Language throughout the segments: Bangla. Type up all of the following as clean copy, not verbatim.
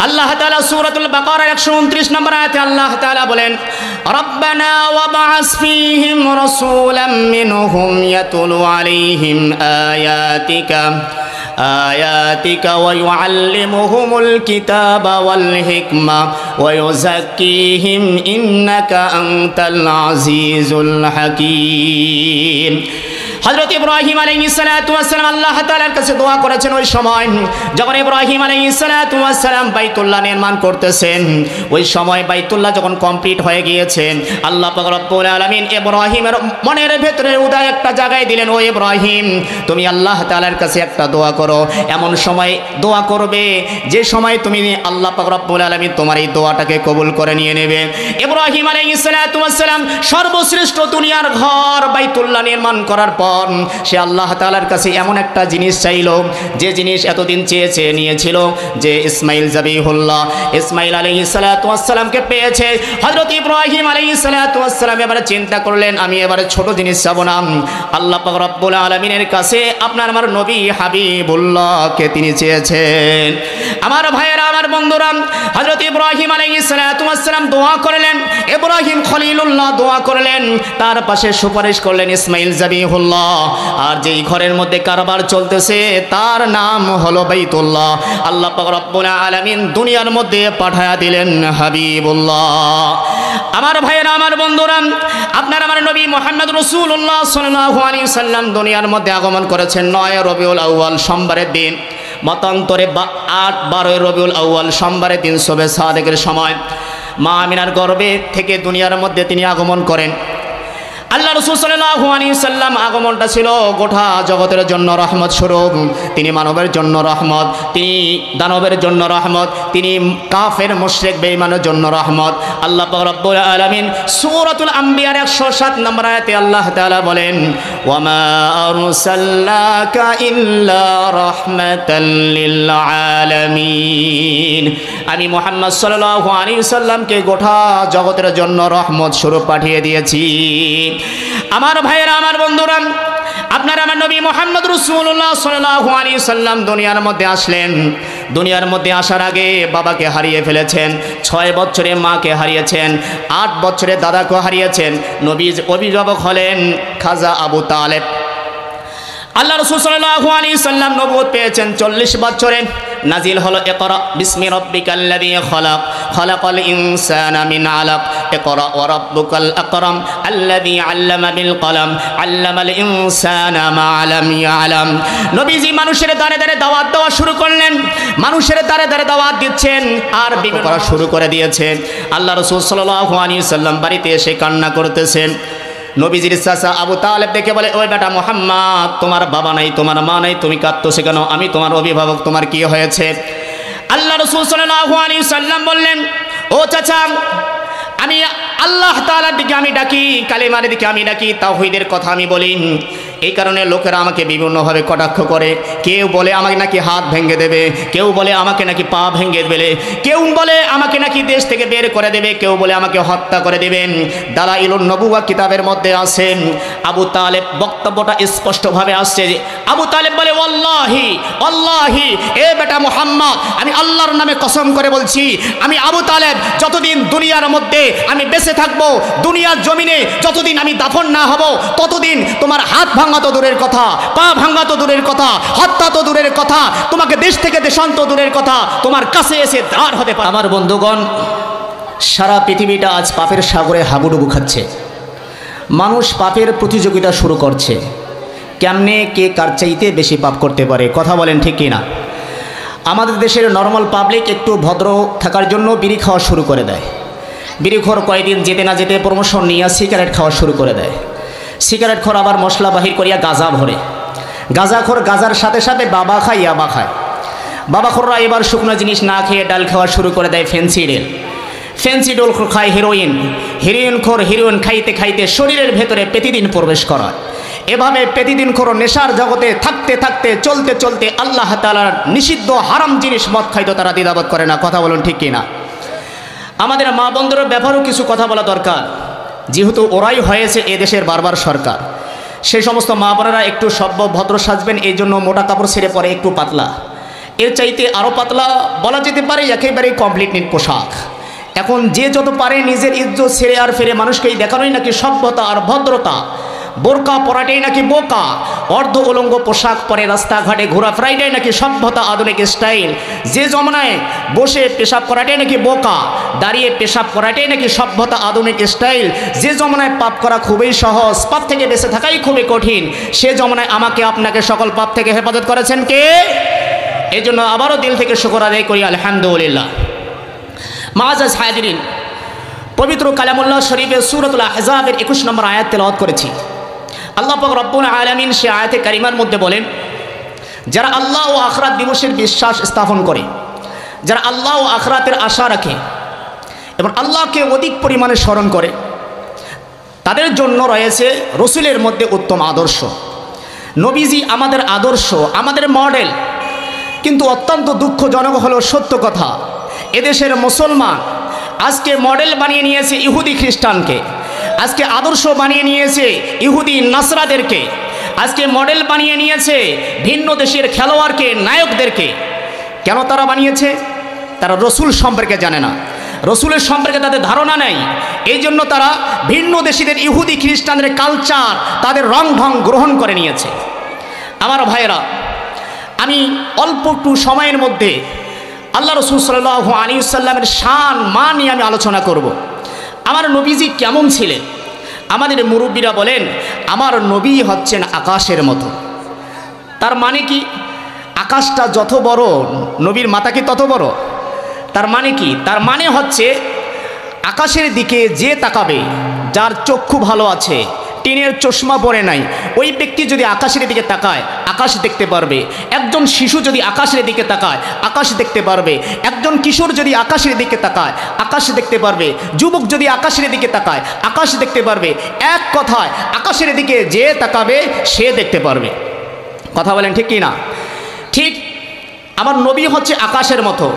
আল্লাহ তাআলা সূরাতুল বাকারার 129 নম্বর আয়াতে আল্লাহ তাআলা বলেন, রব্বানা ওয়াবআস ফীহিম রাসূলাম মিনহুম ইয়াতুলু আলাইহিম আয়াতিকা ওয়া ইউআল্লিমুহুমুল কিতাবা ওয়াল হিকমা ওয়া ইউযাক্কিহিম ইন্নাকা আনতাল আজিজুল হাকীম। হযরত ইব্রাহিম আলাইহিস সালাতু ওয়াস সালাম আল্লাহ তাআলার কাছে দোয়া করেছেন। ওই সময় যখন ইব্রাহিম আলাইহিস সালাতু ওয়াস সালাম বাইতুল্লাহ নির্মাণ করতেছেন, ওই সময় বাইতুল্লাহ যখন কমপ্লিট হয়ে গিয়েছে, আল্লাহ পাক রব্বুল আলামিন ইব্রাহিমের মনের ভেতরে উদয় একটা জায়গায় দিলেন, ও ইব্রাহিম তুমি আল্লাহ তাআলার কাছে একটা দোয়া করো। এমন সময় দোয়া করবে যে সময় তুমি আল্লাহ পাক রব্বুল আলামিন তোমার এই দোয়াটাকে কবুল করে নিয়ে নেবে। ইব্রাহিম আলাইহিস সালাতু ওয়াস সালাম সর্বশ্রেষ্ঠ দুনিয়ার ঘর বাইতুল্লাহ নির্মাণ করার পর সে আল্লাহ তাআলার কাছে এমন একটা জিনিস চাইলো, যে জিনিস এতদিন চেয়েছে নিয়েছিল, যে ইসমাইল জাবিহুল্লাহ ইসমাইল আলাইহিস সালাতু ওয়াস সালামকে পেয়েছে। হযরত ইব্রাহিম আলাইহিস সালাতু ওয়াস সালাম এবারে চিন্তা করলেন, আমি এবারে ছোট জিনিস চাবো না, আল্লাহ পাক রব্বুল আলামিনের কাছে আপনার আমার নবী হাবিবুল্লাহকে তিনি চেয়েছেন। আমার ভাইয়েরা, আমার বন্ধুরা, হযরত ইব্রাহিম আলাইহিস সালাতু ওয়াস সালাম দোয়া করলেন, ইব্রাহিম খলিলুল্লাহ দোয়া করলেন, তার পাশে সুপারিশ করলেন ইসমাইল জাবিহুল্লাহ। আর যেই ঘরের মধ্যে কারবার চলতেছে তার নাম হলো বাইতুল্লাহ। আল্লাহ পাক রব্বুল আলামিন দুনিয়ার মধ্যে পাঠায়া দিলেন হাবিবুল্লাহ। আমার ভাইয়েরা, আমার বন্ধুরা, আপনার আমার নবী মুহাম্মদ রাসূলুল্লাহ সাল্লাল্লাহু আলাইহি সাল্লাম দুনিয়ার মধ্যে আগমন করেছেন 9 রবিউল আউয়াল সোমবারের দিন। মতান্তরে 8-12 রবিউল আউয়াল সোমবারের দিন শবে সাদেকের সময় মা আমিনার গর্ভে থেকে দুনিয়ার মধ্যে তিনি আগমন করেন। আল্লাহ রাসূল সাল্লাল্লাহু আলাইহি সাল্লাম আগমনটা ছিল গোটা জগতের জন্য রহমত স্বরূপ। তিনি মানবের জন্য রহমত, তিনি দানবের জন্য রহমত, তিনি কাফের মুশরিক বেঈমানের জন্য রহমত। আল্লাহ পাক রব্বুল আলামিন সূরাতুল আম্বিয়ার 107 নম্বর আয়াতে আল্লাহ তাআলা বলেন, ওয়া মা আরসালনাকা ইল্লা রাহমাতাল লিল আলামিন। আমি মুহাম্মদ সাল্লাল্লাহু আলাইহি সাল্লামকে গোটা জগতের জন্য রহমত স্বরূপ পাঠিয়ে দিয়েছি। আমার ভাইয়েরা, আমার বন্ধুরা, আপনার আমার নবী মুহাম্মদ রাসূলুল্লাহ সাল্লাল্লাহু আলাইহি সাল্লাম দুনিয়ার মধ্যে আসলেন। দুনিয়ার মধ্যে আসার আগে বাবাকে হারিয়ে ফেলেছেন, 6 বছরে মাকে হারিয়েছেন, 8 বছরে দাদাকে হারিয়েছেন। নবীর অভিভাবক হলেন খাজা আবু তালেব। আল্লাহ রাসূল সাল্লাল্লাহু আলাইহি সাল্লাম নবুয়ত পেয়েছেন 40 বছরে। নাজিল হলো ইকরা বিসমি রাব্বিকাল্লাযী খালাক খালাকাল ইনসানা মিন আলাক ইকরা ওয়া রাব্বুকাল আকরাম আল্লাযী আল্লামা বিল কলম আল্লামাল ইনসানা মা লাম ইয়ালাম। নবীজি মানুষের দ্বারে দ্বারে দাওয়াত দেওয়া শুরু করলেন, মানুষের দ্বারে দ্বারে দাওয়াত দিচ্ছেন আর বিভিন্ন করা শুরু করে দিয়েছেন। আল্লাহ রাসূল সাল্লাল্লাহু আলাইহি সাল্লাম বাড়িতে এসে কান্না করতেছেন। নবীজির চাচা আবু তালেব দেখে বলে, ওই বেটা মুহাম্মদ, তোমার বাবা নাই, তোমার মা নাই, তুমি কাঁদতেছো কেন? আমি তোমার অভিভাবক, তোমার কি হয়েছে? আল্লাহ রাসূল সাল্লাল্লাহু আলাইহি সাল্লাম বললেন, ও চাচা, আমি আল্লাহ তাআলার দিকে আমি ডাকি, কালেমার দিকে আমি ডাকি, তাওহীদের কথা আমি বলি। এই কারণে লোকেরা আমাকে বিভিন্নভাবে কটাক্ষ করে। কেউ বলে আমাকে নাকি হাত ভেঙে দেবে, কেউ বলে আমাকে নাকি পা ভেঙে দেবে, কেউ বলে আমাকে নাকি দেশ থেকে বের করে দেবে, কেউ বলে আমাকে হত্যা করে দেবেন। দালাইলুন নবুওয়া কিতাবের মধ্যে আছে, আবু তালেব বক্তব্যটা স্পষ্টভাবে আসছে। আবু তালেব বলে, ওয়াল্লাহি ওয়াল্লাহি, এ বেটা মুহাম্মদ, আমি আল্লাহর নামে কসম করে বলছি, আমি আবু তালেব যতদিন দুনিয়ার মধ্যে আমি বেঁচে থাকবো, দুনিয়ার জমিনে যতদিন আমি দাফন না হব, ততদিন তোমার হাত ভাঙা তো দূরের কথা, পা ভাঙা তো দূরের কথা, হত্যা তো দূরের কথা, তোমাকে দেশ থেকে দেশান্ত দূরের কথা, তোমার কাছে এসে দাঁড় হতে পারে। আমার বন্ধুগণ, সারা পৃথিবীটা আজ পাপের সাগরে হাবুডুবু খাচ্ছে। মানুষ পাপের প্রতিযোগিতা শুরু করছে, কেমনে কে কার চাইতে বেশি পাপ করতে পারে। কথা বলেন ঠিক কিনা? আমাদের দেশের নর্মাল পাবলিক একটু ভদ্র থাকার জন্য বিড়ি খাওয়া শুরু করে দেয়। বিড়িখোর কয়েকদিন যেতে না যেতে প্রমোশন নিয়ে সিগারেট খাওয়া শুরু করে দেয়। সিগারেট খোর আবার মশলা বাহির করিয়া গাঁজা ভরে, গাঁজাখোর গাঁজার সাথে সাথে বাবা খায়, ইয়াবা খায়। বাবাখোররা এবার শুকনো জিনিস না খেয়ে ডাল খাওয়া শুরু করে দেয় ফেন্সিডেল। ফেন্সিডল খায় হেরোইন, হেরোইন খোর হেরোইন খাইতে খাইতে শরীরের ভেতরে প্রতিদিন প্রবেশ করায়। এভাবে প্রতিদিন খোর নেশার জগতে থাকতে থাকতে চলতে চলতে আল্লাহ তাআলার নিষিদ্ধ হারাম জিনিস মদ খাইতে তারা দ্বিধাবোধ করে না। কথা বলুন ঠিক কিনা? আমাদের মা বন্ধুদের ব্যাপারেও কিছু কথা বলা দরকার, যেহেতু ওরাই হয়েছে এদেশের বারবার সরকার। সেই সমস্ত মা বোনেরা একটু সভ্য ভদ্র সাজবেন, এই জন্য মোটা কাপড় ছেড়ে পরে একটু পাতলা, এর চাইতে আরও পাতলা বলা যেতে পারে একেবারে কমপ্লিট নিট পোশাক। এখন যে যত পারে নিজের ইজ্জত ছেড়ে আর ফেরে মানুষকেই দেখানোই নাকি সভ্যতা আর ভদ্রতা। বোরকা পরাটাই নাকি বোকা, অর্ধ উলঙ্গ পোশাক পরে রাস্তাঘাটে ঘোরাফেরাটাই নাকি সভ্যতা আধুনিক স্টাইল। যে জমানায় বসে পেশাব করাটাই নাকি বোকা, দাঁড়িয়ে পেশাব করাটাই নাকি সভ্যতা আধুনিক স্টাইল। যে জমানায় পাপ করা খুবই সহজ, পাপ থেকে বেঁচে থাকাই খুবই কঠিন, সে জমানায় আমাকে আপনাকে সকল পাপ থেকে হেফাজত করেছেন কে? এই জন্য আবারও দিল থেকে শুকর আদায় করি আলহামদুলিল্লাহ। মুআজ্জাজ হাজিরিন, পবিত্র কালামুল্লাহ শরীফের সূরাতুল আহজাবের 21 নম্বর আয়াত তেলাওয়াত করেছি। আল্লাহ পাক রব্বুল আলামিন সে আয়াতে কারিমার মধ্যে বলেন, যারা আল্লাহ ও আখিরাত দিবসের বিশ্বাস স্থাপন করে, যারা আল্লাহ ও আখিরাতের আশা রাখে এবং আল্লাহকে অধিক পরিমাণে স্মরণ করে, তাদের জন্য রয়েছে রসুলের মধ্যে উত্তম আদর্শ। নবীজি আমাদের আদর্শ, আমাদের মডেল। কিন্তু অত্যন্ত দুঃখজনক হলো সত্য কথা, এদেশের মুসলমান আজকে মডেল বানিয়ে নিয়েছে ইহুদি খ্রিস্টানকে, আজকে আদর্শ বানিয়ে নিয়েছে ইহুদি নাসরাদেরকে, আজকে মডেল বানিয়ে নিয়েছে ভিন্ন দেশের খেলোয়াড়কে, নায়কদেরকে। কেন তারা বানিয়েছে? তারা রসুল সম্পর্কে জানে না, রসুলের সম্পর্কে তাদের ধারণা নেই। এই জন্য তারা ভিন্ন দেশিদের ইহুদি খ্রিস্টানদের কালচার, তাদের রং ঢং গ্রহণ করে নিয়েছে। আমার ভাইয়েরা, আমি অল্প একটু সময়ের মধ্যে আল্লাহ রসুল সাল্লাল্লাহু আলাইহি ওয়াসাল্লামের শান মান নিয়ে আমি আলোচনা করব। আমার নবীজি কেমন ছিলেন? আমাদের মুরব্বীরা বলেন আমার নবী হচ্ছেন আকাশের মতো। তার মানে কি? আকাশটা যত বড়, নবীর মাথা কি তত বড়? তার মানে কি? তার মানে হচ্ছে আকাশের দিকে যে তাকাবে, যার চক্ষু ভালো আছে, টিনের চশমা পরে নাই, ওই ব্যক্তি যদি আকাশের দিকে তাকায় আকাশ দেখতে পারবে। একজন শিশু যদি আকাশের দিকে তাকায় আকাশ দেখতে পারবে। একজন কিশোর যদি আকাশের দিকে তাকায় আকাশ দেখতে পারবে। যুবক যদি আকাশের দিকে তাকায় আকাশ দেখতে পারবে। এক কথায় আকাশের দিকে যে তাকাবে সে দেখতে পারবে। কথা বলেন ঠিক কি না? ঠিক আমার নবী হচ্ছে আকাশের মতো।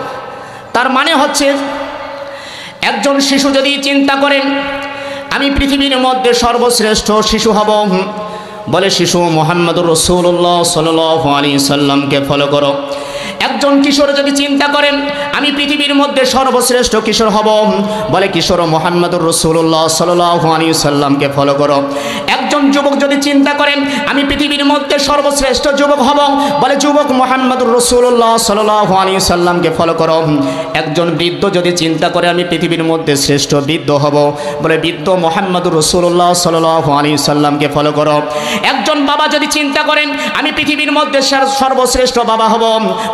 তার মানে হচ্ছে একজন শিশু যদি চিন্তা করেন আমি পৃথিবীর মধ্যে সর্বশ্রেষ্ঠ শিশু হব, বলে শিশু মুহাম্মদুর রাসূলুল্লাহ সাল্লাল্লাহু আলাইহি সাল্লামকে ফলো করো। একজন কিশোর যদি চিন্তা করেন আমি পৃথিবীর মধ্যে সর্বশ্রেষ্ঠ কিশোর হব, বলে কিশোর মুহাম্মদুর রাসূলুল্লাহ সাল্লাল্লাহু আলাইহি সাল্লামকে ফলো করো। একজন যুবক যদি চিন্তা করেন আমি পৃথিবীর মধ্যে সর্বশ্রেষ্ঠ যুবক হব, বলে যুবক মুহাম্মদুর রাসূলুল্লাহ সাল্লাল্লাহু আলাইহি সাল্লামকে ফলো করো। একজন বৃদ্ধ যদি চিন্তা করে আমি পৃথিবীর মধ্যে শ্রেষ্ঠ বৃদ্ধ হব, বলে বৃদ্ধ মুহাম্মদুর রাসূলুল্লাহ সাল্লাল্লাহু আলাইহি সাল্লামকে ফলো করো। একজন বাবা যদি চিন্তা করেন আমি পৃথিবীর মধ্যে সর্বশ্রেষ্ঠ বাবা হব,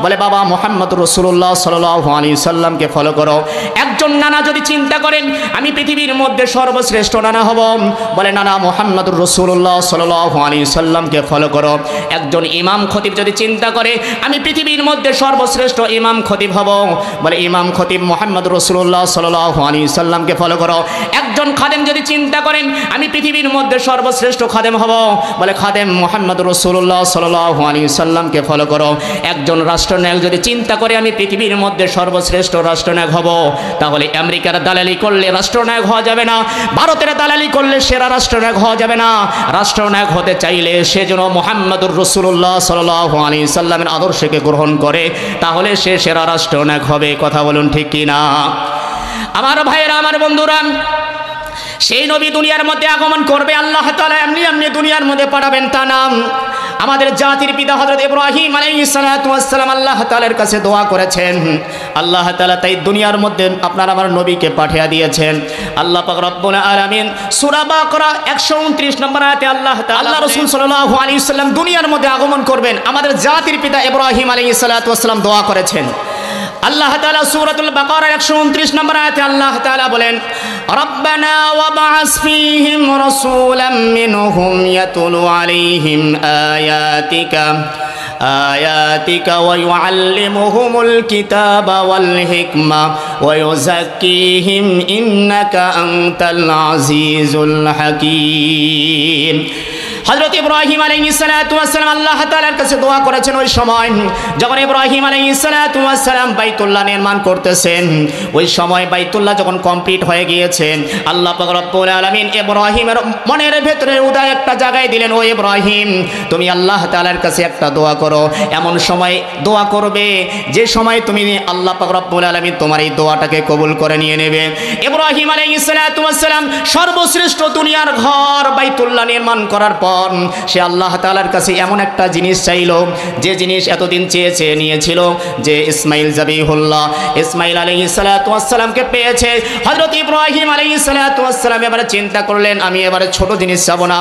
বলে বাবা মুহাম্মদুর রাসূলুল্লাহ সাল্লাল্লাহু আলাইহি সাল্লামকে ফলো করো। একজন নানা যদি চিন্তা করেন আমি পৃথিবীর মধ্যে সর্বশ্রেষ্ঠ নানা হব, বলে নানা মুহাম্মদুর রাসূলুল্লাহ সাল্লাল্লাহু আলাইহি সাল্লামকে ফলো করো। একজন ইমাম খতিব যদি চিন্তা করে আমি পৃথিবীর মধ্যে সর্বশ্রেষ্ঠ ইমাম খতিব হব, বলে ইমাম খতিব মুহাম্মদুর রাসূলুল্লাহ সাল্লাল্লাহু আলাইহি সাল্লামকে ফলো করো। একজন খাদেম যদি চিন্তা করেন আমি পৃথিবীর মধ্যে সর্বশ্রেষ্ঠ খাদেম হব, বলে খাদেম মুহাম্মদুর রাসূলুল্লাহ সাল্লাল্লাহু আলাইহি সাল্লামকে ফলো করো। একজন রাষ্ট্রনায়ক যদি চিন্তা করে আমি পৃথিবীর মধ্যে সর্বশ্রেষ্ঠ রাষ্ট্রনায়ক হব, তাহলে আমেরিকার দালালি করলে রাষ্ট্রনায়ক হওয়া যাবে না, ভারতের দালালি করলে সেরা রাষ্ট্রনায়ক হওয়া যাবে না। রাষ্ট্রনায়ক হতে চাইলে সে যেন মুহাম্মদুর রাসূলুল্লাহ সাল্লাল্লাহু আলাইহি সাল্লামের আদর্শকে গ্রহণ করে, তাহলে সে সেরা রাষ্ট্রনায়ক হবে। কথা বলুন ঠিক কি না? আমার ভাইয়েরা, আমার বন্ধুরা, সেই নবী দুনিয়ার মধ্যে আগমন করবে, আল্লাহ তাআলা এমনি এমনি দুনিয়ার মধ্যে পাঠাবেন তা না। আমাদের জাতির পিতা হযরত ইব্রাহিম আলাইহিস সালাতু ওয়াস সালাম আল্লাহ তাআলার কাছে দোয়া করেছেন, আল্লাহ তাআলা তাই দুনিয়ার মধ্যে আপনার আমার নবীকে পাঠিয়ে দিয়েছেন। আল্লাহ পাক রব্বুল আলামিন সূরা বাকারা 129 নম্বর আয়াতে আল্লাহ রাসূল সাল্লাল্লাহু আলাইহি ওয়াসাল্লাম দুনিয়ার মধ্যে আগমন করবেন, আমাদের জাতির পিতা ইব্রাহিম আলাইহিস সালাতু ওয়াস সালাম দোয়া করেছেন। আল্লাহ তাআলা সূরাতুল বাকারা 129 নম্বর আয়াতে আল্লাহ তাআলা বলেন, রব্বানা ওয়াবআস ফীহিম রাসূলাম মিনহুম ইয়াতুলু আলাইহিম আয়াতিকা ওয়া ইউআল্লিমুহুমুল কিতাবা ওয়াল হিকমা ওয়া ইউযাক্কিহিম ইন্নাকা আনতাল আজিজুল হাকীম। হযরত ইব্রাহিম আলাইহিস সালাতু ওয়াস সালাম আল্লাহ তাআলার কাছে দোয়া করেছেন। ওই সময় যখন ইব্রাহিম আলাইহিস সালাতু ওয়াস সালাম বাইতুল্লাহ নির্মাণ করতেছেন, ওই সময় বাইতুল্লাহ যখন কমপ্লিট হয়ে গিয়েছে, আল্লাহ পাক রব্বুল আলামিন ইব্রাহিমের মনের ভেতরে উদয় একটা জায়গায় দিলেন, ও ইব্রাহিম তুমি আল্লাহ তাআলার কাছে একটা দোয়া করো। এমন সময় দোয়া করবে যে সময় তুমি আল্লাহ পাক রব্বুল আলামিন তোমার এই দোয়াটাকে কবুল করে নিয়ে নেবে। ইব্রাহিম আলাইহিস সালাতু ওয়াস সালাম সর্বশ্রেষ্ঠ দুনিয়ার ঘর বাইতুল্লাহ নির্মাণ করার পর সে আল্লাহ তাআলার কাছে এমন একটা জিনিস চাইলো, যে জিনিস এতদিন চেয়েছে নিয়েছিল, যে ইসমাইল যাবিহুল্লাহ ইসমাইল আলাইহিস সালাতু ওয়াস সালামকে পেয়েছে। হযরত ইব্রাহিম আলাইহিস সালাতু ওয়াস সালাম এবারে চিন্তা করলেন, আমি এবারে ছোট জিনিস চাবো না,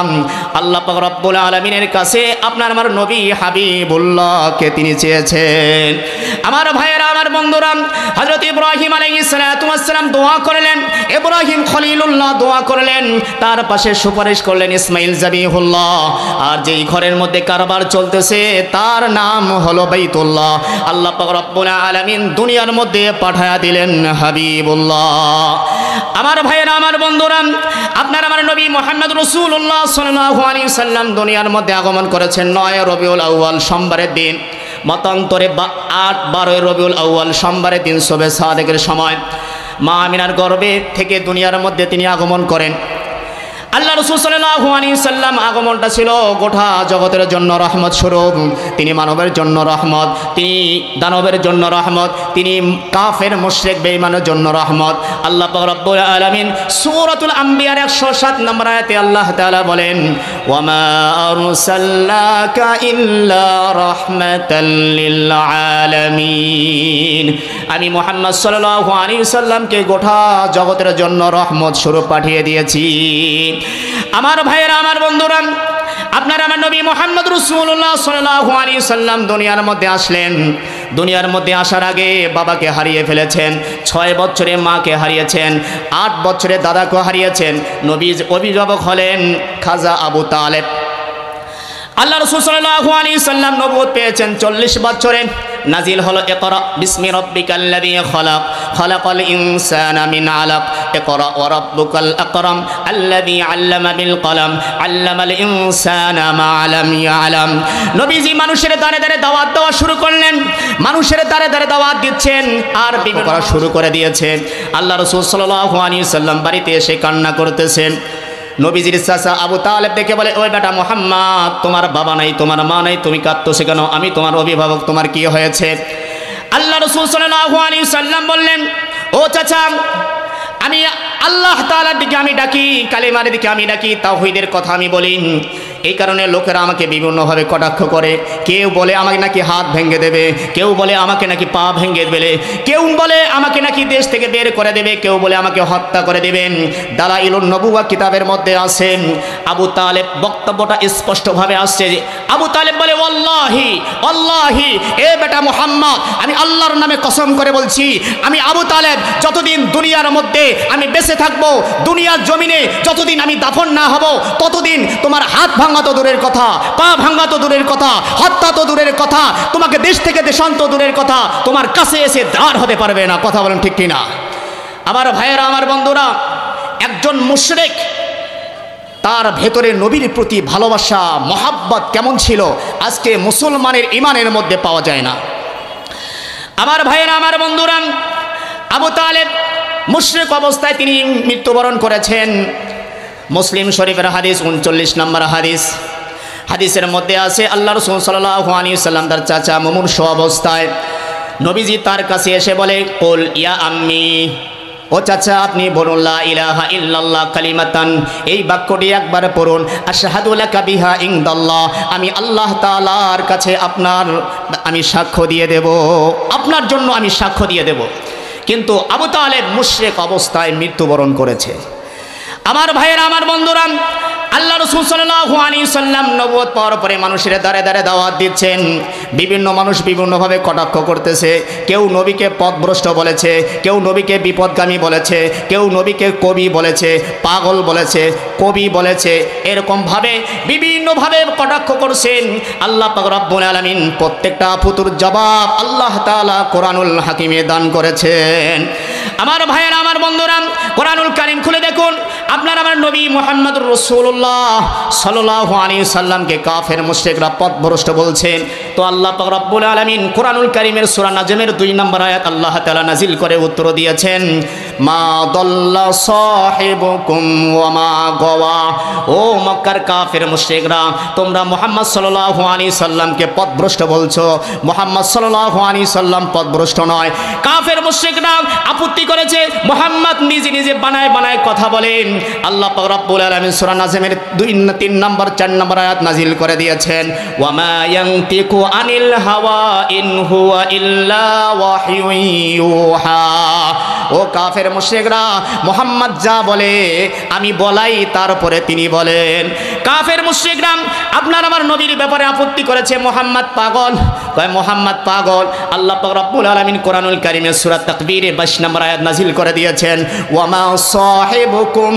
আল্লাহ পাক রব্বুল আলামিনের কাছে আপনার আমার নবী হাবিবুল্লাহকে তিনি চেয়েছেন। আমার ভাইয়েরা, আমার বন্ধুরা, হযরত ইব্রাহিম আলাইহিস সালাতু ওয়াস সালাম দোয়া করলেন, ইব্রাহিম খলিলুল্লাহ দোয়া করলেন, তার পাশে সুপারিশ করলেন ইসমাইল যাবিহুল্লাহ। আর যেই ঘরের মধ্যে কারবার চলতেছে তার নাম হলো বাইতুল্লাহ। আল্লাহ পাক রব্বুল আলামিন দুনিয়ার মধ্যে পাঠায়া দিলেন হাবিবুল্লাহ। আমার ভাইয়েরা, আমার বন্ধুরা, আপনার আমার নবী মুহাম্মদ রাসূলুল্লাহ সাল্লাল্লাহু আলাইহি সাল্লাম দুনিয়ার মধ্যে আগমন করেছেন 9 রবিউল আউয়াল সোমবারের দিন। মতান্তরে 8-12 রবিউল আউয়াল সোমবারের দিন শবে সাদেকের সময় মা আমিনার গর্ভে থেকে দুনিয়ার মধ্যে তিনি আগমন করেন। আল্লাহ রাসূল সাল্লাল্লাহু আলাইহি সাল্লাম আগমনটা ছিল গোটা জগতের জন্য রহমত স্বরূপ। তিনি মানবের জন্য রহমত, তিনি দানবের জন্য রহমত, তিনি কাফের মুশরিক বেঈমানের জন্য রহমত। আল্লাহ পাক রব্বুল আলামিন সূরাতুল আম্বিয়ার 107 নম্বর আয়াতে আল্লাহ তাআলা বলেন, ওয়ামা আরসালনাকা ইল্লা রাহমাতাল লিল আলামিন। আমি মুহাম্মদ সাল্লাল্লাহু আলাইহি সাল্লামকে গোটা জগতের জন্য রহমত স্বরূপ পাঠিয়ে দিয়েছি। আমার ভাইয়েরা, আমার বন্ধুরা, আপনার আমার নবী মুহাম্মদ রাসূলুল্লাহ সাল্লাল্লাহু আলাইহি সাল্লাম দুনিয়ার মধ্যে আসলেন। দুনিয়ার মধ্যে আসার আগে বাবাকে হারিয়ে ফেলেছেন, 6 বছরে মাকে হারিয়েছেন, 8 বছরে দাদাকে হারিয়েছেন। নবীর অভিভাবক হলেন খাজা আবু তালেব। আল্লাহ রাসূল সাল্লাল্লাহু আলাইহি সাল্লাম নবুয়ত পেয়েছেন 40 বছরে। নাজিল হলো ইকরা বিসমি রাব্বিকাল্লাযী খালাক খালাকাল ইনসানা মিন আলাক ইকরা ওয়া রাব্বুকাল আকরাম আল্লাযী আল্লামা বিল কলম আল্লামাল ইনসানা মা লাম ইয়ালাম। নবীজি মানুষের দ্বারে দ্বারে দাওয়াত দেওয়া শুরু করলেন, মানুষের দ্বারে দ্বারে দাওয়াত দিচ্ছেন আর বিক্রি করা শুরু করে দিয়েছেন। আল্লাহ রাসূল সাল্লাল্লাহু আলাইহি সাল্লাম বাড়িতে এসে কান্না করতেছেন। নবীজির চাচা আবু তালেব দেখে বলে, ওই বেটা মুহাম্মদ, তোমার বাবা নাই, তোমার মা নাই, তুমি কাঁদতেছো কেন? আমি তোমার অভিভাবক, তোমার কি হয়েছে? আল্লাহ রাসূল সাল্লাল্লাহু আলাইহি সাল্লাম বললেন, ও চাচা, আমি আল্লাহ তাআলার দিকে আমি ডাকি, কালিমার দিকে আমি ডাকি, তাওহীদের কথা আমি বলি। এই কারণে লোকেরা আমাকে বিভিন্নভাবে কটাক্ষ করে। কেউ বলে আমাকে নাকি হাত ভেঙে দেবে, কেউ বলে আমাকে নাকি পা ভেঙে দেবে, কেউ বলে আমাকে নাকি দেশ থেকে বের করে দেবে, কেউ বলে আমাকে হত্যা করে দেবেন। দালাইলুন নবুওয়া কিতাবের মধ্যে আছে, আবু তালেব বক্তব্যটা স্পষ্টভাবে আসছে। আবু তালেব বলে, ওয়াল্লাহি ওয়াল্লাহি, এ বেটা মুহাম্মদ, আমি আল্লাহর নামে কসম করে বলছি, আমি আবু তালেব যতদিন দুনিয়ার মধ্যে আমি বেঁচে থাকবো, দুনিয়ার জমিনে যতদিন আমি দাফন না হব, ততদিন তোমার হাত ভাঙা তো দূরের কথা, পা ভাঙা তো দূরের কথা, হত্যা তো দূরের কথা, তোমাকে দেশ থেকে দেশান্তর দূরের কথা, তোমার কাছে এসে দাঁড় হতে পারবে না। কথা বলেন ঠিক কিনা? আমার ভাইয়েরা, আমার বন্ধুরা, একজন মুশরিক তার ভেতরে নবীর প্রতি ভালোবাসা মহাব্বত কেমন ছিল আজকে মুসলমানের ইমানের মধ্যে পাওয়া যায় না। আমার ভাইয়েরা, আমার বন্ধুরা, আবু তালেব মুশরিক অবস্থায় তিনি মৃত্যুবরণ করেছেন। মুসলিম শরীফের হাদিস 39 নম্বর হাদিস। হাদিসের মধ্যে আছে আল্লাহ রাসূল সাল্লাল্লাহু আলাইহি সাল্লাম তার চাচা মুমূর্ষ অবস্থায় নবীজি তার কাছে এসে বলে, কুল ইয়া আম্মি, ও চাচা আপনি বলুন লা ইলাহা ইল্লাল্লাহ কালিমাতান, এই বাক্যটি একবার পড়ুন, আশহাদু লাকা বিহা ইনদাল্লাহ, আমি আল্লাহ তাআলার কাছে আমি সাক্ষ্য দিয়ে দেব, আপনার জন্য আমি সাক্ষ্য দিয়ে দেব। কিন্তু আবু তালেব মুশরিক অবস্থায় মৃত্যুবরণ করেছে। আমার ভাইয়েরা, আমার বন্ধুরা, আল্লাহ রাসূল সাল্লাল্লাহু আলাইহি সাল্লাম নবুয়ত পাওয়ার পরে মানুষের দ্বারে দ্বারে দাওয়াত দিচ্ছেন। বিভিন্ন মানুষ বিভিন্নভাবে কটাক্ষ করতেছে। কেউ নবীকে পথভ্রষ্ট বলেছে, কেউ নবীকে বিপদগামী বলেছে, কেউ নবীকে কবি বলেছে, পাগল বলেছে, কবি বলেছে, এরকমভাবে বিভিন্নভাবে কটাক্ষ করছেন। আল্লাহ পাক রব্বুল আলামিন প্রত্যেকটা ফুতুর জবাব আল্লাহ তাআলা কোরআনুল হাকিমে দান করেছেন। আমার ভাইয়েরা, আমার বন্ধুরা, কোরআনুল কারীম খুলে দেখুন, আপনার আমার নবী মুহাম্মদুর রাসূলুল্লাহ সাল্লাল্লাহু আলাইহি সাল্লামকে কাফের মুশরিকরা পথভ্রষ্ট বলছেন। তো আল্লাহ পাক রব্বুল আলামিন কোরআনুল কারীমের সূরা নাজমের 2 নম্বর আয়াত আল্লাহ তাআলা নাজিল করে উত্তর দিয়েছেন, মা দাল্লা সাহিবুকুম ওয়া মা গাওয়া। ও মক্কার কাফের মুশরিকরা, তোমরা মুহাম্মদ সাল্লাল্লাহু আলাইহি সাল্লামকে পথভ্রষ্ট বলছো। মুহাম্মদ সাল্লাল্লাহু আলাইহি সাল্লাম পথভ্রষ্ট নয়। কাফের মুশরিকরা আপত্তি করেছে মুহাম্মদ নিজে নিজে বানায় বানায় কথা বলেন। আল্লাহ পাক রব্বুল আলামিন সূরা নাজমের 2-3 নম্বর 4 নম্বর আয়াত নাজিল করে দিয়েছেন, ওয়া মা ইয়ানতিকু আনিল হাওয়া ইন হুয়া ইল্লা ওয়াহয়ুন ইউহা। ও কাফের মুশরিকরা, মুহাম্মদ যা বলে আমি বলাই তারপরে তিনি বলেন। কাফের মুশরিকরা আপনার আমার নবীর ব্যাপারে আপত্তি করেছে মুহাম্মদ পাগল, কয় মুহাম্মদ পাগল। আল্লাহ পাক রব্বুল আলামিন কোরআনুল কারীমের সূরা তাকবীরে 22 নম্বর আয়াত নাজিল করে দিয়েছেন, ওয়া মা সাহিবুকুম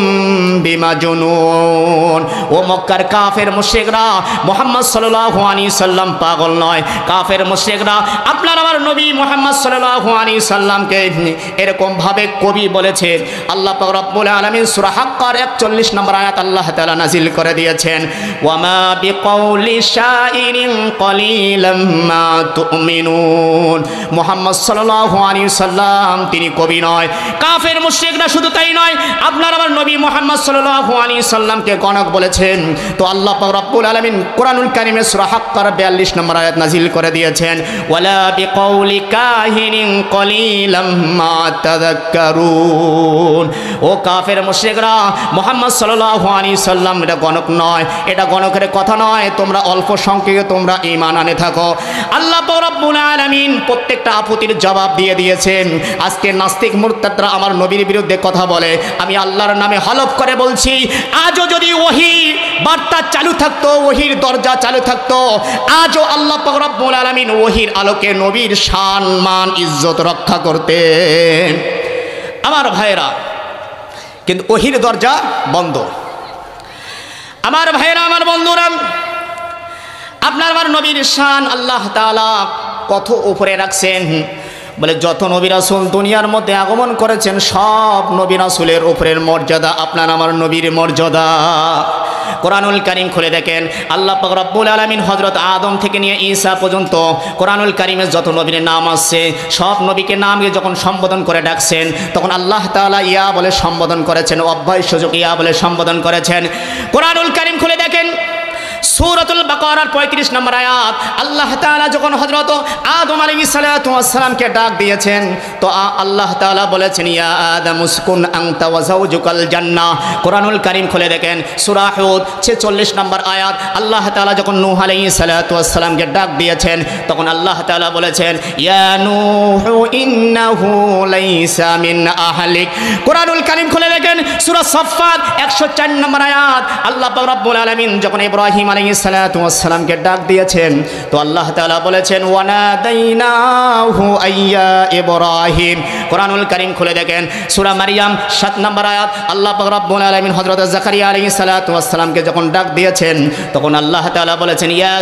বিমাজনুন। ও মক্কার কাফের মুশরিকরা, মুহাম্মদ সাল্লাল্লাহু আলাইহি সাল্লাম পাগল নয়। কাফের মুশরিকরা আপনার আমার নবী মুহাম্মদ সাল্লাল্লাহু আলাইহি সাল্লামকে এরকম ভাবে কবি বলেছে। আল্লাহ পাক রব্বুল আলামিন সূরা হাক্কার 41 নম্বর আয়াত আল্লাহ তাআলা নাজিল করে দিয়েছেন, ওয়া মা বিকাউলি শাইরিন কলিলাম মা তুমিনুন। মুহাম্মদ সাল্লাল্লাহু আলাইহি সাল্লাম তিনি কবি নয়। কাফের মুশরিকরা শুধু তাই নয়, আপনার আমার নবী মুহাম্মদ সাল্লাল্লাহু আলাইহি সাল্লামকে গণক বলেছেন। তো আল্লাহ পাক রব্বুল আলামিন কোরআনুল কারীমের সূরা হাক্কার 42 নম্বর আয়াত নাজিল করে দিয়েছেন, ওয়ালা বিকাউলি কাহিনিন কলিলাম মা তাযাক্কারুন। ও কাফের মুশরিকরা, মুহাম্মদ সাল্লাল্লাহু আলাইহি সাল্লাম এটা গণক নয়, এটা গণকের কথা নয়। তোমরা অল্প সংখ্যকে তোমরা ঈমান আনে থাকো। আল্লাহ পাক রব্বুল আলামিন প্রত্যেকটা আপত্তির জবাব দিয়ে দিয়েছেন। আজকে নাস্তিক মুরতাদরা আমার নবীর বিরুদ্ধে কথা বলে, আমি আল্লাহর নামে হলফ করে বলছি, আজও যদি ওহী বার্তা চালু থাকতো, ওহীর দরজা চালু থাকতো, আজও আল্লাহ পাক রব্বুল আলামিন ওহীর আলোকে নবীর শান মান ইজ্জত রক্ষা করতেন। আমার ভাইরা, কিন্তু ওহীর দরজা বন্ধ। আমার ভাইরা, আমার বন্ধুরা, আপনার আমার নবীর শান আল্লাহ তাআলা কত উপরে রাখছেন। বলে যত নবী রাসূল দুনিয়ার মধ্যে আগমন করেছেন, সব নবী রাসূলের উপরের মর্যাদা আপনার আমার নবীর মর্যাদা। কোরআনুল কারীম খুলে দেখেন, আল্লাহ পাক রব্বুল আলামিন হযরত আদম থেকে নিয়ে ঈসা পর্যন্ত কোরআনুল কারীমে যত নবীর নাম আছে, সব নবীকে নামে যখন সম্বোধন করে ডাকছেন, তখন আল্লাহ তাআলা ইয়া বলে সম্বোধন করেছেন, অভ্যাস সুযোগ ইয়া বলে সম্বোধন করেছেন। কোরআনুল কারীম খুলে দেখেন, সূরাতুল বাকারার 35 নম্বর আয়াত, আল্লাহ তাআলা যখন হযরত আদম আলাইহিস সালাতু ওয়াস সালামকে ডাক দিয়েছেন, তো আল্লাহ তাআলা বলেছেন, ইয়া আদম উসকুন আনতা ওয়া যাওজুকাল জান্নাহ। কোরআনুল কারীম খুলে দেখেন, সূরা হুদ 46 নম্বর আয়াত, আল্লাহ তাআলা যখন নূহ আলাইহিস সালাতু ওয়াস সালামকে ডাক দিয়েছেন, তখন আল্লাহ তাআলা বলেছেন, ইয়া নূহু ইন্নাহু লাইসা মিন আহলিক। কোরআনুল কারীম খুলে দেখেন, সূরা সাফফাত 104 নম্বর আয়াত, আল্লাহ পাক রব্বুল আলামিন যখন ইব্রাহিম আলাইহিস সালাতু ওয়াস সালামকে ডাক দিয়েছেন, তো আল্লাহ তাআলা বলেছেন, ওয়ানাদাইনাহু আইয়া ইব্রাহিম। কোরআনুল কারীম খুলে দেখেন, সূরা মারইয়াম 7 নম্বর আয়াত, আল্লাহ পাক রব্বুল আলামিন হযরত জাকারিয়া আলাইহিস সালাতু ওয়াস সালামকে যখন ডাক দিয়েছেন, তখন আল্লাহ তাআলা বলেছেন, ইয়া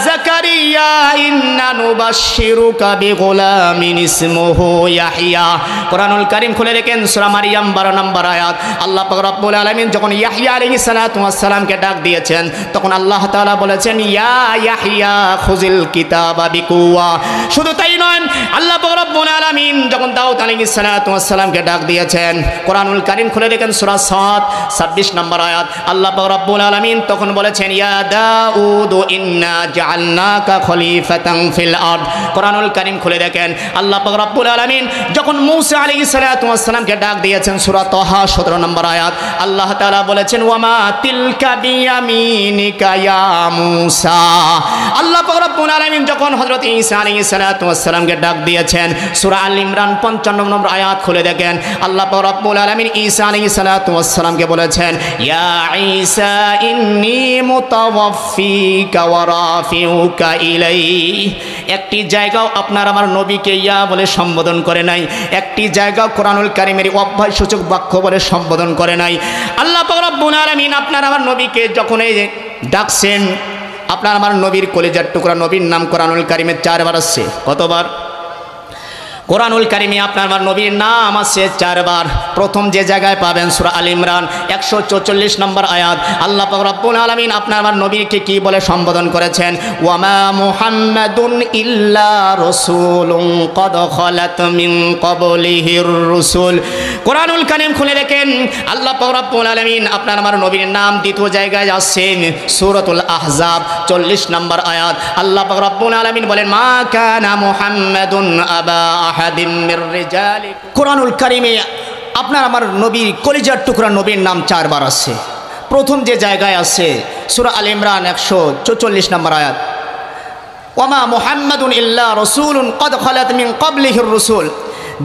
জাকারিয়া ইন্না নুবাশশিরুকা বিগুলামিন ইসমুহু ইয়াহইয়া। কোরআনুল কারীম খুলে দেখেন, সূরা মারইয়াম 12 নম্বর আয়াত, আল্লাহ পাক রব্বুল আলামিন যখন ইয়াহইয়া আলাইহিস সালাতু ওয়াস সালামকে ডাক দিয়েছেন, তখন আল্লাহ তাআলা বলেছেন, ইয়া ইয়াহইয়া খুযিল কিতাবা বিকুওয়া। শুধু তাই নয়, আল্লাহ পাক রব্বুল আলামিন যখন দাউদ আলাইহিস সালাতু ওয়াস সালামকে ডাক দিয়েছেন, কোরআনুল কারীম খুলে দেখেন, সূরা সাদ 26 নম্বর আয়াত, আল্লাহ পাক রব্বুল আলামিন তখন বলেছেন, ইয়া দাউদ ইন্না জাআলনাকা খলিফাতান ফিল আরদ। কোরআনুল কারীম খুলে দেখেন, আল্লাহ পাক রব্বুল আলামিন যখন মূসা আলাইহিস সালাতু ওয়াস সালামকে ডাক দিয়েছেন, সূরা তাহা 17 নম্বর আয়াত, আল্লাহ তাআলা বলেছেন, ওয়ামা তিলকা বিয়ামিনিকা ইয়া মূসা। আল্লাহ পাক রব্বুল আলামিন যখন হযরত ঈসা আলাইহিস সালাতু ওয়াস সালামকে ডাক দিয়েছেন, সূরা আল ইমরান 55 নম্বর আয়াত খুলে দেখেন, আল্লাহ পাক রব্বুল আলামিন ঈসা আলাইহিস সালাতু ওয়াস সালামকে বলেছেন, ইয়া ঈসা ইন্নী মুতাওয়াফফিকা ওয়া রাফিউকা ইলাইহি। একটি জায়গাও আপনার আমার নবীকে ইয়া বলে সম্বোধন করে নাই, একটি জায়গাও কোরআনুল কারীমের অভ্যাস সূচক বাক্য বলে সম্বোধন করে নাই। আল্লাহ পাক রব্বুল আলামিন আপনার আমার নবীকে যখন এই ডাকছেন, আপনার আমার নবীর কলিজার টুকরা নবীর নাম কোরআনুল কারীমে 4 বার আসছে। কতবার? কোরআনুল কারিমে আপনার আমার নবীর নাম আছে 4 বার। প্রথম যে জায়গায় পাবেন সূরা আল ইমরান 144 নম্বর আয়াত। আল্লাহ পাক রব্বুল আলামিন আপনার আমার নবীকে কি বলে সম্বোধন করেছেন? ওয়ামা মুহাম্মাদুন ইল্লা রাসূলুন ক্বাদ খালাত মিন ক্বাবলিহির রাসূল। কোরআনুল কারিম খুলে দেখেন, আল্লাহ পাক রব্বুল আলামিন আপনার আমার নবীর নাম দ্বিতীয় জায়গায় আসছেন সূরাতুল আহজাব 40 নম্বর আয়াত। আল্লাহ পাক রব্বুল আলামিন বলেন, মা কানা মুহাম্মাদুন আবা আহাদিম মির রিজালিকুম। কোরআনুল কারিমে আপনার আমার নবীর কলিজার টুকরা নবীর নাম 4 বার আছে। প্রথম যে জায়গায় আছে সূরা আল ইমরান 144 নম্বর আয়াত, ওয়ামা মুহাম্মাদুন ইল্লা রাসূলুন ক্বাদ খালাত মিন ক্বাবলিহির রাসূল।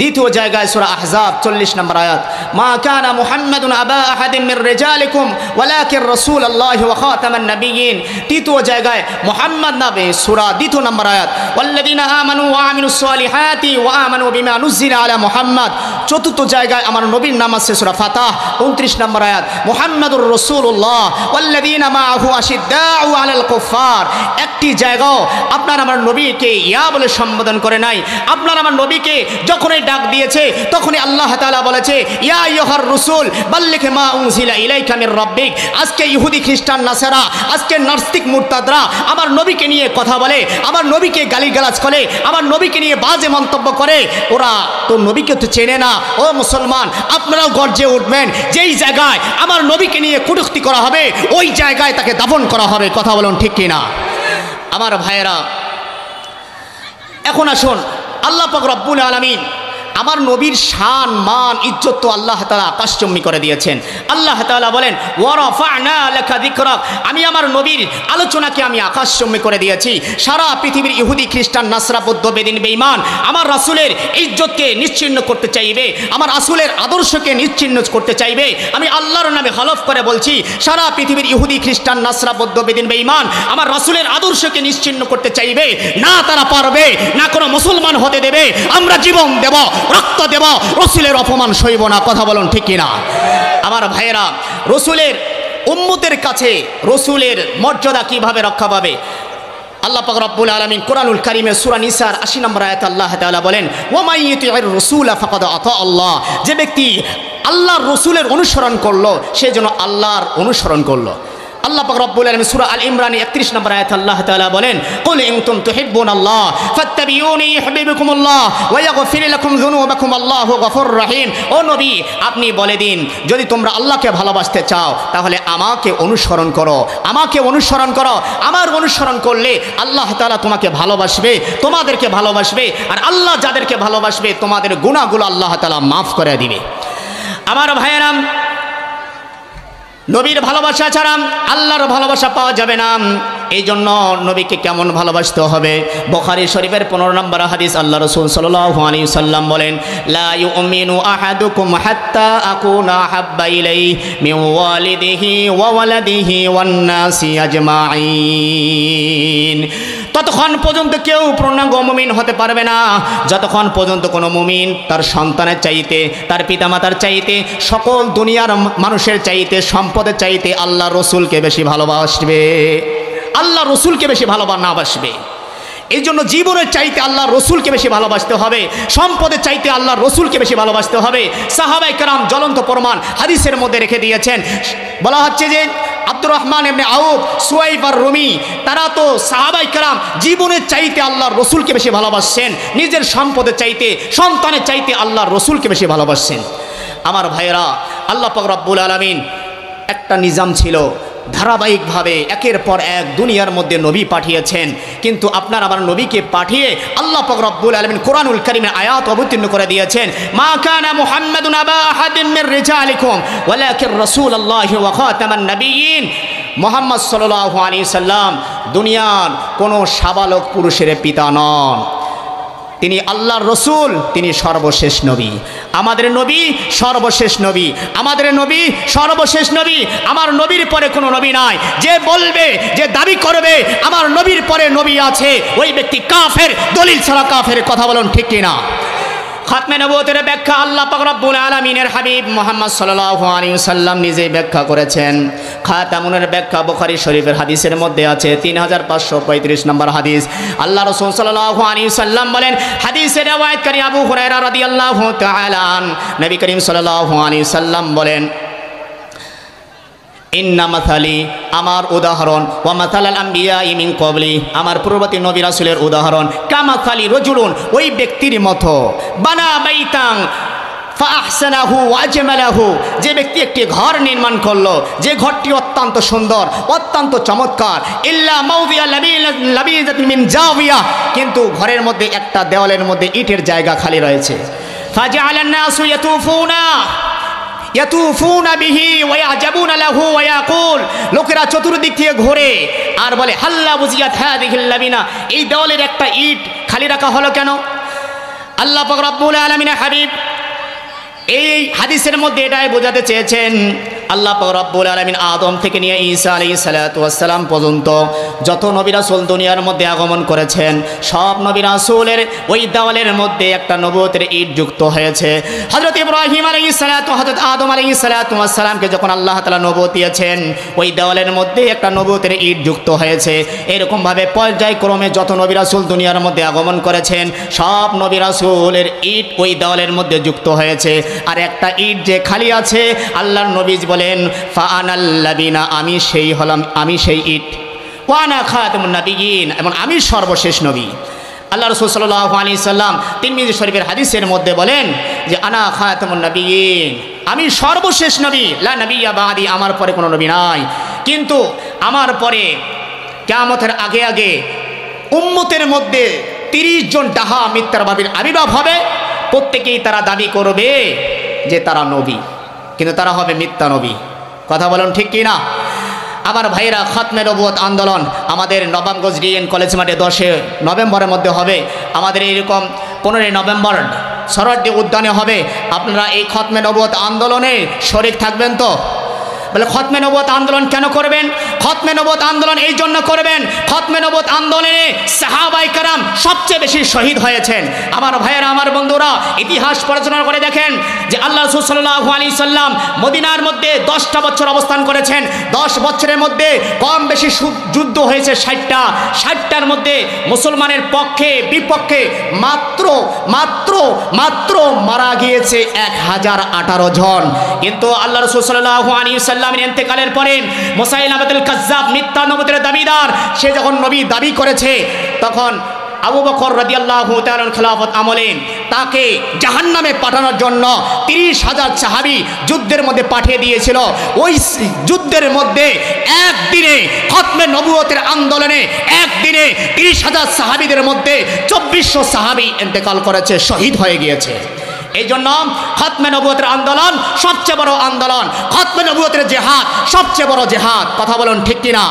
দ্বিতীয় জায়গায় সূরা আহজাব 40 নম্বর আয়াত, মা কানা মুহাম্মাদুন আবা আহাদিম মির রিজালিকুম ওয়ালাকিন রাসূলুল্লাহি ওয়া খাতামান নাবিয়্যিন। তৃতীয় জায়গায় মুহাম্মদ নামে সূরা 2 নম্বর আয়াত, ওয়াল্লাযীনা আমানু ওয়া আমিলুস সালিহাতি ওয়া আমানু বিমা নুজিলা আলা মুহাম্মদ। চতুর্থ জায়গায় আমার নবীর নাম আছে সূরা ফাতাহ 29 নম্বর আয়াত, মুহাম্মাদুর রাসূলুল্লাহ ওয়াল্লাযীনা মাআহু আশিদ্দাউ আলাল কুফার। একটি জায়গাও আপনার আমার নবীকে ইয়া বলে সম্বোধন করে নাই। আপনার আমার নবীকে যখন ডাক দিয়েছে তখনই আল্লাহ তাআলা বলেছে, ইয়া আইয়ুহার রাসূল বাল্লিগ মা উনজিলা ইলাইকা মির রাব্বিক। আজকে ইহুদি খ্রিস্টান নাসারা, আজকে নাস্তিক মুরতাদরা আমার নবীকে নিয়ে কথা বলে, আমার নবীকে গালিগালাজ করে, আমার নবীকে নিয়ে বাজে মন্তব্য করে। ওরা তো নবীকে তো চেনে না। ও মুসলমান, আপনারাও গর্জে উঠবেন, যেই জায়গায় আমার নবীকে নিয়ে কটূক্তি করা হবে ওই জায়গায় তাকে দাফন করা হবে। কথা বলুন ঠিক কিনা? আমার ভাইয়েরা, এখন আসুন, আল্লাহ পাক রব্বুল আলামিন আমার নবীর শান মান ইজ্জত তো আল্লাহ তাআলা আকাশচুম্বী করে দিয়েছেন। আল্লাহ তাআলা বলেন, ওয়া রাফা'না লাকা যিকরাক। আমি আমার নবীর আলোচনাকে আমি আকাশচুম্বী করে দিয়েছি। সারা পৃথিবীর ইহুদি খ্রিস্টান নাসরা বৌদ্ধ বেদিন বেঈমান আমার রাসূলের ইজ্জতকে নিশ্চিহ্ন করতে চাইবে, আমার রাসূলের আদর্শকে নিশ্চিহ্ন করতে চাইবে। আমি আল্লাহর নামে হলফ করে বলছি, সারা পৃথিবীর ইহুদি খ্রিস্টান নাসরা বৌদ্ধ বেদিন বেঈমান আমার রাসূলের আদর্শকে নিশ্চিহ্ন করতে চাইবে না। তারা পারবে না, কোনো মুসলমান হতে দেবে। আমরা জীবন দেব, রক্ত দেব, রসুলের অপমান সইব না। কথা বলুন ঠিক কিনা? আমার ভাইয়েরা, রসুলের উম্মতের কাছে রসুলের মর্যাদা কিভাবে রক্ষা পাবে? আল্লাহ পাক রব্বুল আলামিন কোরআনুল কারীমে সূরা নিসার 80 নম্বর আয়াতে আল্লাহ তাআলা বলেন, ওয়া মান ইউতি'ir রাসূলা ফাকাদ আতা আল্লাহ। যে ব্যক্তি আল্লাহর রসুলের অনুসরণ করলো সে যেন আল্লাহর অনুসরণ করলো। আল্লাহ পাক রব্বুল আলামিন সূরা আল ইমরান 31 নম্বর আয়াতে আল্লাহ তাআলা বলেন, কুল ইন কুনতুম তুহিব্বুনাল্লাহ ফাত্তাবিউনি ইউহিব্বুকুমুল্লাহ ওয়া ইয়াগফির লাকুম যুনুবাকুম আল্লাহু গফুরুর রহিম। ও নবী, আপনি বলে দিন, যদি তোমরা আল্লাহকে ভালোবাসতে চাও তাহলে আমাকে অনুসরণ করো, আমাকে অনুসরণ করো। আমার অনুসরণ করলে আল্লাহ তাআলা তোমাকে ভালোবাসবে, তোমাদেরকে ভালোবাসবে। আর আল্লাহ যাদেরকে ভালোবাসবে তোমাদের গুনাহগুলো আল্লাহ তাআলা মাফ করে দিবে। আমার ভাইয়েরা, নবীর ভালোবাসা ছাড়া আল্লাহর ভালোবাসা পাওয়া যাবে না। এই জন্য নবীকে কেমন ভালোবাসতে হবে? বুখারী শরীফের 15 নম্বর হাদিস, আল্লাহ রাসূল সাল্লাল্লাহু আলাইহি সাল্লাম বলেন, লা ইউমিনু আহাদুকুম হাত্তা আকুনা হাব্বা ইলাইহি মিন ওয়ালিদিহি ওয়া ওয়ালাদিহি ওয়ান নাসি আজমাইন। ততক্ষণ পর্যন্ত কেউ পূর্ণাঙ্গ মুমিন হতে পারবে না যতক্ষণ পর্যন্ত কোনো মুমিন তার সন্তানের চাইতে, তার পিতামাতার চাইতে, সকল দুনিয়ার মানুষের চাইতে, সম্পদের চাইতে আল্লাহ রসুলকে বেশি ভালোবাসবে, আল্লাহ রসুলকে বেশি ভালোবাসবে। এই জন্য জীবনের চাইতে আল্লাহ রসুলকে বেশি ভালোবাসতে হবে, সম্পদের চাইতে আল্লাহ রসুলকে বেশি ভালোবাসতে হবে। সাহাবায়ে কেরাম জ্বলন্ত প্রমাণ হাদিসের মধ্যে রেখে দিয়েছেন। বলা হচ্ছে যে আব্দুর রহমান ইবনে আউফ, সুয়াইব আর রুমি, তারা তো সাহাবায়ে কেরাম জীবনের চাইতে আল্লাহর রসুলকে বেশি ভালোবাসছেন, নিজের সম্পদের চাইতে, সন্তানের চাইতে আল্লাহর রসুলকে বেশি ভালোবাসছেন। আমার ভাইয়েরা, আল্লাহ পাক রব্বুল আলামিন একটা নিজাম ছিল, ধারাবাহিকভাবে একের পর এক দুনিয়ার মধ্যে নবী পাঠিয়েছেন। কিন্তু আপনার আমার নবীকে পাঠিয়ে আল্লাহ পাক রব্বুল আলামিন কোরআনুল কারীমের আয়াত অবতীর্ণ করে দিয়েছেন, মা কানা মুহাম্মাদুন আবা আহাদিম মির রিজালিকুম ওয়ালাকিন রাসূলুল্লাহি ওয়া খাতামান নাবিয়্যিন। মুহাম্মদ সাল্লাল্লাহু আলাইহি সাল্লাম দুনিয়ার কোনো সাবালক পুরুষের পিতা নন, তিনি আল্লাহর রসুল, তিনি সর্বশেষ নবী। আমাদের নবী সর্বশেষ নবী, আমাদের নবী সর্বশেষ নবী। আমার নবীর পরে কোনো নবী নাই। যে বলবে, যে দাবি করবে আমার নবীর পরে নবী আছে, ওই ব্যক্তি কাফের, দলিল ছাড়া কাফের। কথা বলুন ঠিক কিনা? খাতমে নবুয়তের ব্যাখ্যা আল্লাহ পাক রব্বুল আলামিনের হাবিব মুহাম্মদ সাল্লাল্লাহু আলাইহি ওয়াসাল্লাম নিজেই ব্যাখ্যা করেছেন। খাতামুনের ব্যাখ্যা বুখারী শরীফের হাদিসের মধ্যে আছে 3535 নম্বর হাদিস। আল্লাহ রাসূল সাল্লাল্লাহু আলাইহি ওয়াসাল্লাম বলেন, হাদিসের riwayatকারী আবু হুরায়রা রাদিয়াল্লাহু তাআলা আন, নবী করিম সাল্লাল্লাহু আলাইহি ওয়াসাল্লাম বলেন, ইন্না মাসালি, আমার উদাহরণ, ওয়া মাসালাল আম্বিয়া মিন ক্বাবলি, আমার পূর্ববর্তী নবী রাসূলের উদাহরণ, কামাসালি রাজুলুন, ওই ব্যক্তির মতো, বানা বাইতান ফাহসানাহু ওয়া আজমালাহু, যে ব্যক্তি একটি ঘর নির্মাণ করলো, যে ঘরটি অত্যন্ত সুন্দর, অত্যন্ত চমৎকার, ইল্লা মাউদিয়া লাবিজাতিন মিন জাওিয়া, কিন্তু ঘরের মধ্যে একটা দেওয়ালের মধ্যে ইটের জায়গা খালি রয়েছে। ফাজআলান নাসু ইয়াতুফুনা বিহি ওয়া ইয়াজাবুনা লাহু ওয়া ইয়াকুল, লোকেরা চতুর্দিক থেকে ঘোরে আর বলে, হাল্লা বুজিয়াত হাদিহিল লাবিনা, এই দেওয়ালের একটা ইট খালি রাখা হলো কেন? আল্লাহ পাক রব্বুল আলামিনের হাবিব এই হাদিসের মধ্যে এটাই বোঝাতে চেয়েছেন, আল্লাহ পাক রব্বুল আলামিন আদম থেকে নিয়ে ঈসা আলাইহিস সালাতু ওয়াস সালাম পর্যন্ত যত নবী রাসূল দুনিয়ার মধ্যে আগমন করেছেন, সব নবী রাসূলের ওই দেওয়ালের মধ্যে একটা নবুয়তের ইট যুক্ত হয়েছে। হযরত ইব্রাহিম আলাইহিস সালাতু, হযরত আদম আলাইহিস সালাতু ওয়াস সালামকে যখন আল্লাহ তাআলা নবুয়ত দিয়েছেন, ওই দেওয়ালের মধ্যে একটা নবুয়তের ইট যুক্ত হয়েছে। এরকম ভাবে পর্যায়ক্রমে যত নবী রাসূল দুনিয়ার মধ্যে আগমন করেছেন, সব নবী রাসূলের ইট ওই দেওয়ালের মধ্যে যুক্ত হয়েছে। আর একটা ইট যে খালি আছে, আল্লাহর নবী বলেন, ফাআনাল্লাবিনা, আমি সেই হলাম, আমি সেই ইট, ওয়ানা খাতামুন নাবিয়িন, এবং আমি সর্বশেষ নবী। আল্লাহ রাসূল সাল্লাল্লাহু আলাইহি সাল্লাম তিরমিজি শরীফের হাদিসের মধ্যে বলেন যে, আনা খাতামুন নাবিয়িন, আমি সর্বশেষ নবী, লা নাবিয়্যা বাদি, আমার পরে কোনো নবী নাই। কিন্তু আমার পরে কিয়ামতের আগে আগে উম্মতের মধ্যে 30 জন ডাহা মিথ্যার বাবির আবির্ভাব হবে। প্রত্যেকেই তারা দাবি করবে যে তারা নবী, কিন্তু তারা হবে মিথ্যা নবী। কথা বলুন ঠিক কি না? আমার ভাইরা, খাতমে নবুয়ত আন্দোলন আমাদের নবাবগঞ্জ ডিএন কলেজ মাঠে 10 নভেম্বরের মধ্যে হবে। আমাদের এইরকম 15 নভেম্বর সরোয়ার্দী উদ্যানে হবে। আপনারা এই খাতমে নবুয়ত আন্দোলনে শরীক থাকবেন তো? বলে, খাতমে নবুয়ত আন্দোলন কেন করবেন? খাতমে নবুয়ত আন্দোলন এই জন্য করবেন, খাতমে নবুয়ত আন্দোলনে সাহাবায়ে কেরাম সবচেয়ে বেশি শহীদ হয়েছেন। আমার ভাইয়েরা, আমার বন্ধুরা, ইতিহাস পড়াশোনা করে দেখেন যে আল্লাহ রাসূল সাল্লাল্লাহু আলাইহি সাল্লাম মদিনার মধ্যে 10টা বছর অবস্থান করেছেন। 10 বছরের মধ্যে কম বেশি যুদ্ধ হয়েছে 60টা। 60টার মধ্যে মুসলমানের পক্ষে বিপক্ষে মাত্র মাত্র মাত্র মারা গিয়েছে 1018 জন। কিন্তু আল্লাহ রাসূল সাল্লাল্লাহু আলাইহি সাল্লামের ইন্তেকালের পরে মুসাইলামাতুল কাজ্জাব, মিথ্যা নবুয়তের দাবিদার, সে যখন নবী দাবি করেছে, তখন আবু বকর রাদিয়াল্লাহু তাআলা খেলাফত আমলে তাকে জাহান্নামে পাঠানোর জন্য 30,000 সাহাবী যুদ্ধের মধ্যে পাঠিয়ে দিয়েছিল। ওই যুদ্ধের মধ্যে একদিনে খাতমে নবুয়তের আন্দোলনে একদিনে 30,000 সাহাবীদের মধ্যে 2400 সাহাবী ইন্তেকাল করেছে, শহীদ হয়ে গিয়েছে। এই জন্য খাতমে নবুয়তের আন্দোলন সবচেয়ে বড় আন্দোলন, খাতমে নবুয়তের জিহাদ সবচেয়ে বড় জিহাদ। কথা বলুন ঠিক কিনা?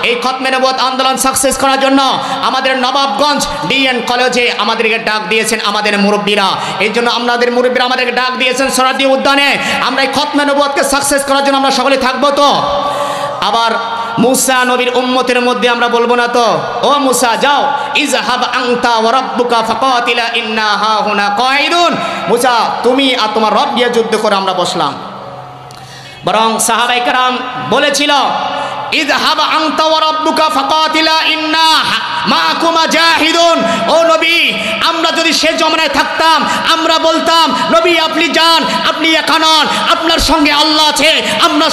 এই খাতমে নবুয়ত আন্দোলন সাকসেস করার জন্য আমাদের নবাবগঞ্জ ডিএন কলেজে আমাদেরকে ডাক দিয়েছেন আমাদের মুরব্বীরা। এই জন্য আমাদের মুরব্বীরা আমাদেরকে ডাক দিয়েছেন সরোয়ার্দী উদ্যানে। আমরা এই খাতমে নবুয়তকে সাকসেস করার জন্য আমরা সকলে থাকবো তো? আবার মুসা নবীর উম্মতের মধ্যে আমরা বলবো না তো, ও মুসা যাও, ইযহাব আনতা ওয়া রাব্বুকা ফাকাতিলা ইন্না হাহুনা কাঈদুন, মুসা তুমি আর তোমার রব দিয়ে যুদ্ধ করে, আমরা বসলাম। বরং সাহাবায়ে কেরাম বলেছিল, ইযহাব আনতা ওয়া রাব্বুকা ফাকাতিলা ইন্না মাআকুমা জাহিদুন, ও নবী, আমরা যদি সে জমানায় থাকতাম আমরা বলতাম, নবী আপনি যান, আপনি একা নন, আপনার সঙ্গে আল্লাহ আছে, আপনার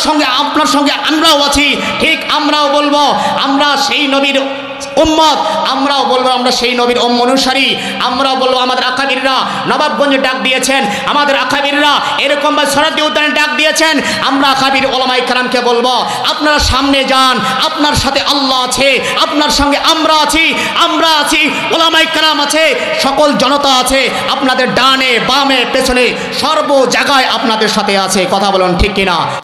সঙ্গে আমরাও আছি। ঠিক আমরাও বলবো আমরা সেই নবীর উম্মত, আমরাও বলবো আমরা সেই নবীর অনুসারী। আমরাও বলবো আমাদের আকাবিররা নবাবগঞ্জে ডাক দিয়েছেন, আমাদের আকাবিররা এরকম বা সরোয়ার্দী উদ্যানে ডাক দিয়েছেন। আমরা আকাবির ওলামায়ে কেরামকে বলবো, আপনারা সামনে যান, আপনার সাথে আল্লাহ আছে, আপনার সঙ্গে আমরা আছি, ওলামায়ে কেরাম আছে, সকল জনতা আছে, আপনাদের ডানে বামে পেছনে সর্ব জায়গায় আপনাদের সাথে আছে। কথা বলুন ঠিক কিনা?